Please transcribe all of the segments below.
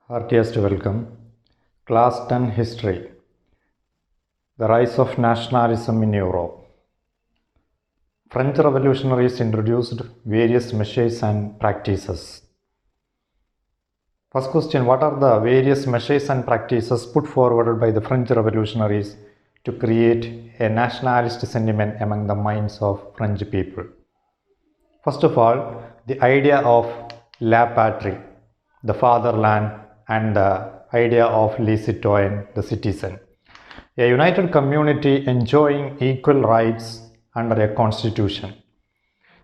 Heartiest welcome. Class 10 History. The rise of nationalism in Europe. French revolutionaries introduced various measures and practices. First question, what are the various measures and practices put forward by the French revolutionaries to create a nationalist sentiment among the minds of French people? First of all, the idea of la patrie, the fatherland, and the idea of le citoyen, the citizen. A united community enjoying equal rights under a constitution.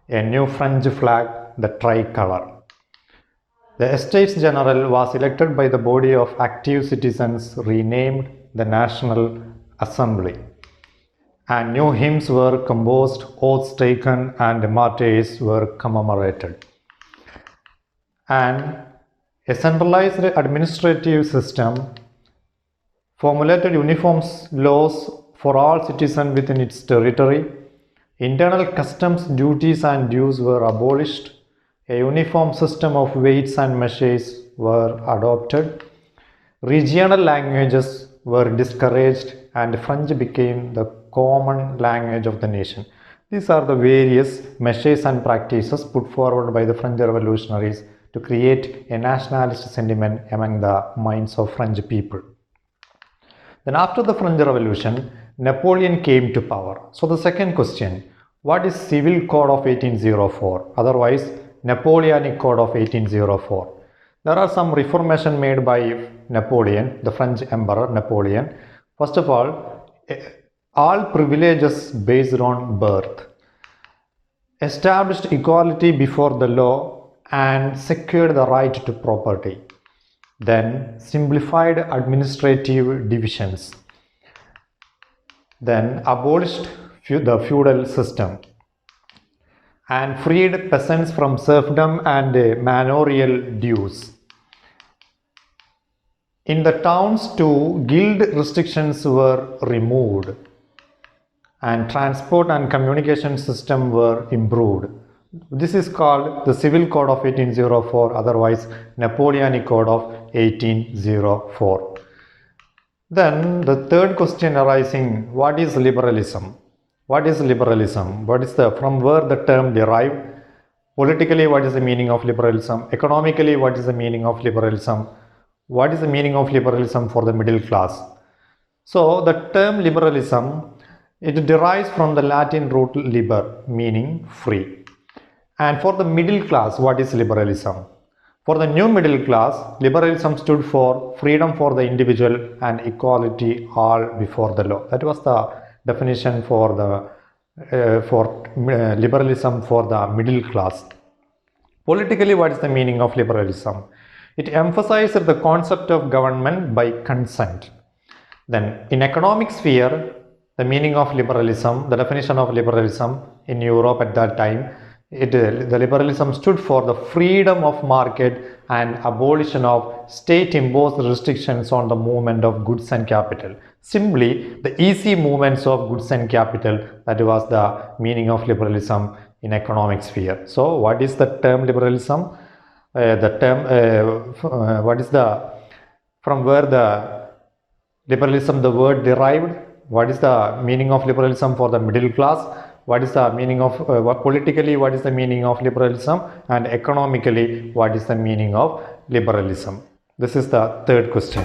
A new French flag, the tricolor. The Estates General was elected by the body of active citizens renamed the National Assembly. And new hymns were composed, oaths taken, and martyrs were commemorated. And a centralized administrative system formulated uniform laws for all citizens within its territory. Internal customs duties and dues were abolished. A uniform system of weights and measures were adopted. Regional languages were discouraged and French became the common language of the nation. These are the various measures and practices put forward by the French revolutionaries to create a nationalist sentiment among the minds of French people. Then after the French Revolution, Napoleon came to power. So the second question, what is Civil Code of 1804? Otherwise, Napoleonic Code of 1804. There are some reformation made by Napoleon, the French Emperor Napoleon. First of all privileges based on birth, established equality before the law, and secured the right to property. Then simplified administrative divisions. Then abolished the feudal system and freed peasants from serfdom and manorial dues. In the towns too, guild restrictions were removed and transport and communication system were improved. This is called the Civil Code of 1804, otherwise Napoleonic Code of 1804. Then the third question arising, what is liberalism? What is liberalism? From where the term derived? Politically, what is the meaning of liberalism? Economically, what is the meaning of liberalism? What is the meaning of liberalism for the middle class? So the term liberalism, it derives from the Latin root liber, meaning free. And for the middle class, what is liberalism? For the new middle class, liberalism stood for freedom for the individual and equality all before the law. That was the definition for liberalism for the middle class. Politically, what is the meaning of liberalism? It emphasized the concept of government by consent. Then in economic sphere, the meaning of liberalism, the definition of liberalism in Europe at that time, the liberalism stood for the freedom of market and abolition of state-imposed restrictions on the movement of goods and capital. Simply, the easy movements of goods and capital, that was the meaning of liberalism in economic sphere. So, what is the term liberalism? From where the liberalism, the word derived? What is the meaning of liberalism for the middle class? What is the meaning of, politically, what is the meaning of liberalism? And economically, what is the meaning of liberalism? This is the third question.